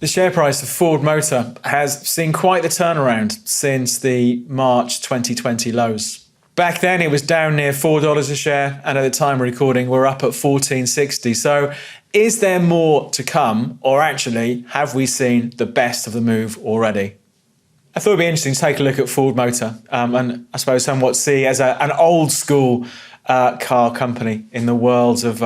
The share price of Ford Motor has seen quite the turnaround since the March 2020 lows. Back then it was down near $4 a share, and at the time of recording we're up at $14.60. So is there more to come, or actually have we seen the best of the move already? I thought it'd be interesting to take a look at Ford Motor, and I suppose somewhat see as an old school car company in the worlds of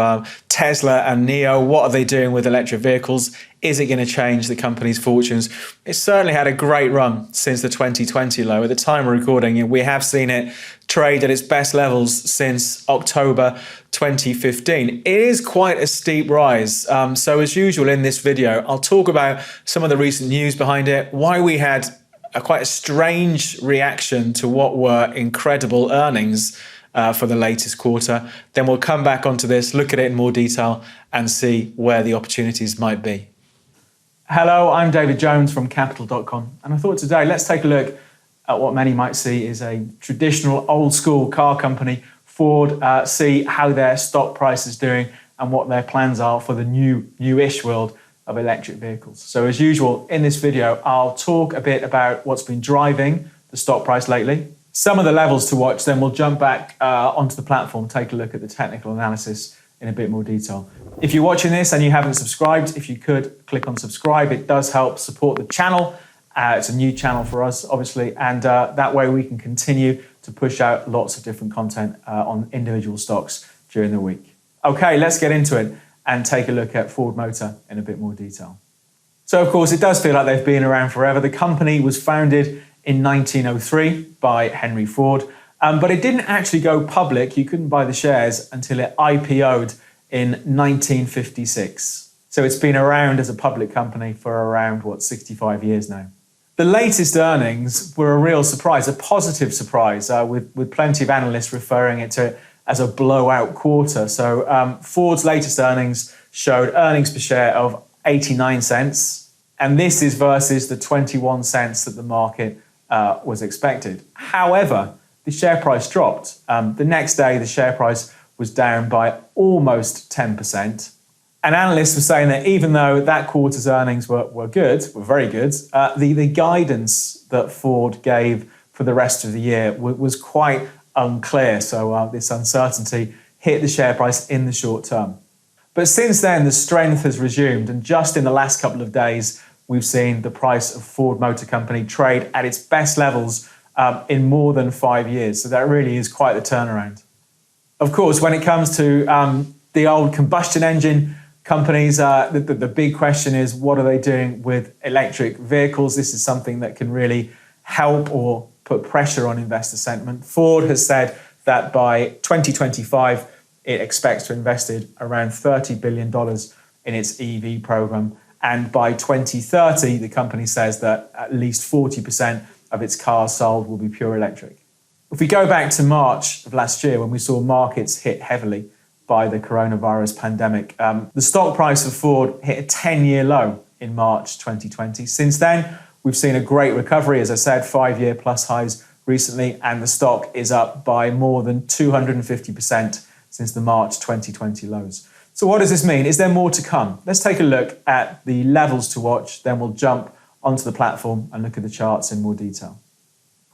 Tesla and NIO. What are they doing with electric vehicles? Is it going to change the company's fortunes? It's certainly had a great run since the 2020 low. At the time of recording, we have seen it trade at its best levels since October 2015. It is quite a steep rise. So as usual in this video, I'll talk about some of the recent news behind it, why we had quite a strange reaction to what were incredible earnings for the latest quarter. Then we'll come back onto this, look at it in more detail, and see where the opportunities might be. Hello, I'm David Jones from Capital.com, and I thought today let's take a look at what many might see is a traditional old school car company, Ford, see how their stock price is doing and what their plans are for the newish world of electric vehicles. So as usual in this video, I'll talk a bit about what's been driving the stock price lately, some of the levels to watch, then we'll jump back onto the platform, take a look at the technical analysis in a bit more detail. If you're watching this and you haven't subscribed, if you could click on subscribe, it does help support the channel. It's a new channel for us, obviously, and that way we can continue to push out lots of different content on individual stocks during the week. Okay, let's get into it and take a look at Ford Motor in a bit more detail. So, of course, it does feel like they've been around forever. The company was founded in 1903 by Henry Ford, but it didn't actually go public. You couldn't buy the shares until it IPO'd in 1956. So it's been around as a public company for around, 65 years now. The latest earnings were a real surprise, a positive surprise, with plenty of analysts referring it to as a blowout quarter. So Ford's latest earnings showed earnings per share of 89 cents, and this is versus the 21 cents that the market was expected. However, the share price dropped. The next day, the share price was down by almost 10%. And analysts were saying that even though that quarter's earnings were very good, the guidance that Ford gave for the rest of the year was quite unclear. So this uncertainty hit the share price in the short term. But since then, the strength has resumed. And just in the last couple of days, we've seen the price of Ford Motor Company trade at its best levels in more than 5 years. So that really is quite the turnaround. Of course, when it comes to the old combustion engine companies, the big question is, what are they doing with electric vehicles? This is something that can really help or put pressure on investor sentiment. Ford has said that by 2025, it expects to invest around $30 billion in its EV program. And by 2030, the company says that at least 40% of its cars sold will be pure electric. If we go back to March of last year, when we saw markets hit heavily by the coronavirus pandemic, the stock price of Ford hit a 10-year low in March 2020. Since then, we've seen a great recovery, as I said, 5-year plus highs recently, and the stock is up by more than 250% since the March 2020 lows. So what does this mean? Is there more to come? Let's take a look at the levels to watch, then we'll jump onto the platform and look at the charts in more detail.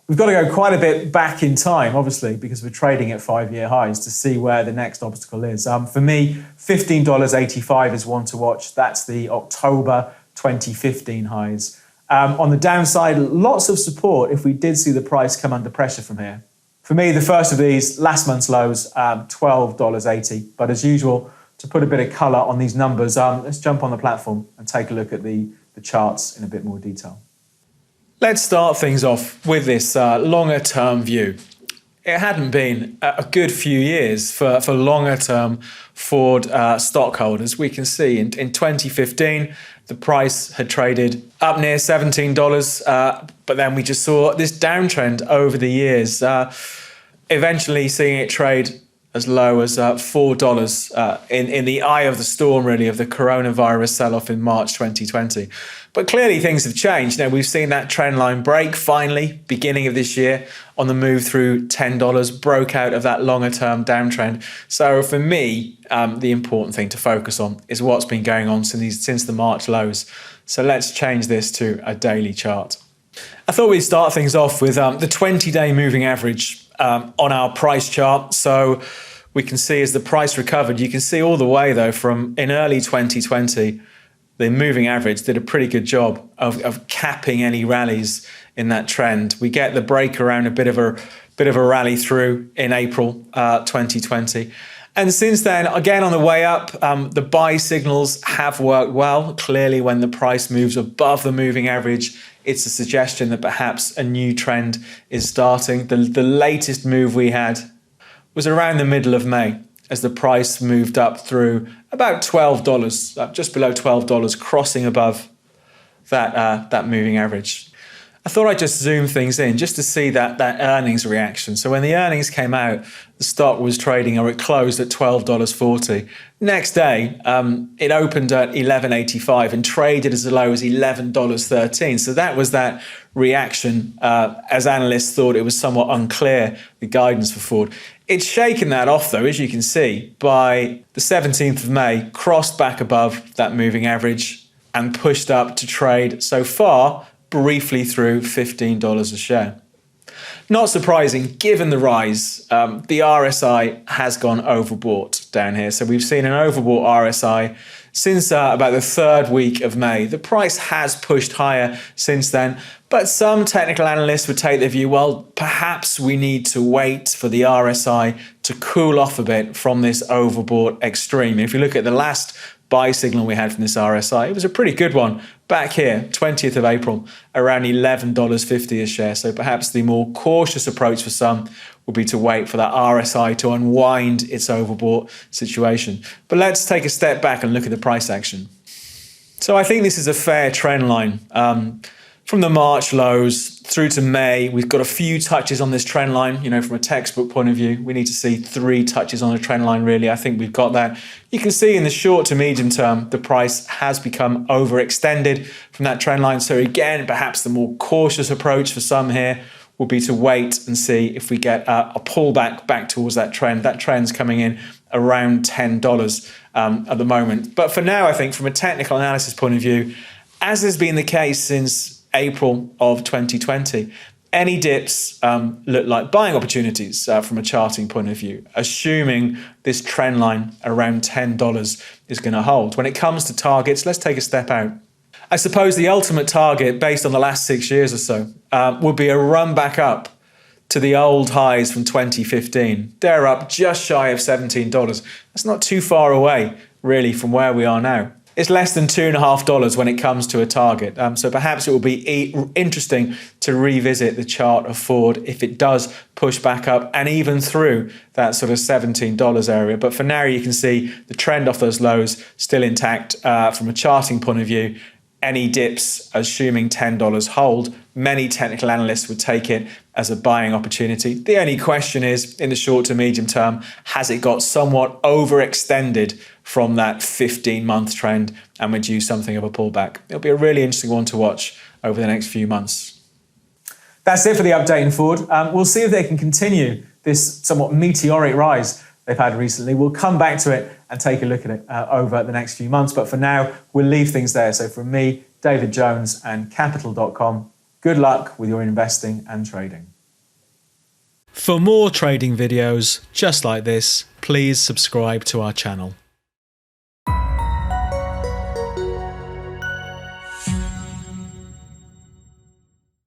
We've got to go quite a bit back in time, obviously, because we're trading at 5-year highs to see where the next obstacle is. For me, $15.85 is one to watch. That's the October 2015 highs. On the downside, lots of support if we did see the price come under pressure from here. For me, the first of these, last month's lows, $12.80. But as usual, to put a bit of colour on these numbers, let's jump on the platform and take a look at the charts in a bit more detail. Let's start things off with this longer term view. It hadn't been a good few years for longer term Ford stockholders. We can see in 2015, the price had traded up near $17, but then we just saw this downtrend over the years, eventually seeing it trade as low as $4 in the eye of the storm, really, of the coronavirus sell-off in March 2020. But clearly things have changed. Now, we've seen that trend line break finally, beginning of this year, on the move through $10, broke out of that longer-term downtrend. So for me, the important thing to focus on is what's been going on since the March lows. So let's change this to a daily chart. I thought we'd start things off with the 20-day moving average on our price chart. So we can see as the price recovered, you can see all the way though from in early 2020, the moving average did a pretty good job of capping any rallies in that trend. We get the break around a bit of a rally through in April 2020. And since then, again, on the way up, the buy signals have worked well. Clearly, when the price moves above the moving average, it's a suggestion that perhaps a new trend is starting. The latest move we had was around the middle of May as the price moved up through about $12, just below $12, crossing above that moving average. I thought I'd just zoom things in just to see that earnings reaction. So when the earnings came out, the stock was trading, or it closed at $12.40. Next day, it opened at $11.85 and traded as low as $11.13. So that was that reaction as analysts thought it was somewhat unclear, the guidance for Ford. It's shaken that off though, as you can see, by the 17th of May, crossed back above that moving average and pushed up to trade so far briefly through $15 a share. Not surprising, given the rise, the RSI has gone overbought down here. So we've seen an overbought RSI since about the third week of May. The price has pushed higher since then, but some technical analysts would take the view, well, perhaps we need to wait for the RSI to cool off a bit from this overbought extreme. If you look at the last buy signal we had from this RSI, it was a pretty good one back here, 20th of April, around $11.50 a share. So perhaps the more cautious approach for some will be to wait for that RSI to unwind its overbought situation. But let's take a step back and look at the price action. So I think this is a fair trend line. From the March lows through to May, we've got a few touches on this trend line. You know, from a textbook point of view, we need to see 3 touches on a trend line, really. I think we've got that. You can see in the short to medium term, the price has become overextended from that trend line. So again, perhaps the more cautious approach for some here will be to wait and see if we get a pullback back towards that trend. That trend's coming in around $10 at the moment. But for now, I think from a technical analysis point of view, as has been the case since April of 2020, any dips look like buying opportunities from a charting point of view, assuming this trend line around $10 is going to hold. When it comes to targets, let's take a step out. I suppose the ultimate target, based on the last 6 years or so, would be a run back up to the old highs from 2015. They're up just shy of $17. That's not too far away, really, from where we are now. It's less than $2.50 when it comes to a target. So perhaps it will be interesting to revisit the chart of Ford if it does push back up and even through that sort of $17 area. But for now, you can see the trend off those lows still intact from a charting point of view. Any dips, assuming $10 hold, many technical analysts would take it as a buying opportunity. The only question is, in the short to medium term, has it got somewhat overextended from that 15-month trend and would use something of a pullback? It'll be a really interesting one to watch over the next few months. That's it for the update in Ford. We'll see if they can continue this somewhat meteoric rise they've had recently. We'll come back to it and take a look at it over the next few months. But for now, we'll leave things there. So from me, David Jones and Capital.com, good luck with your investing and trading. For more trading videos just like this, please subscribe to our channel.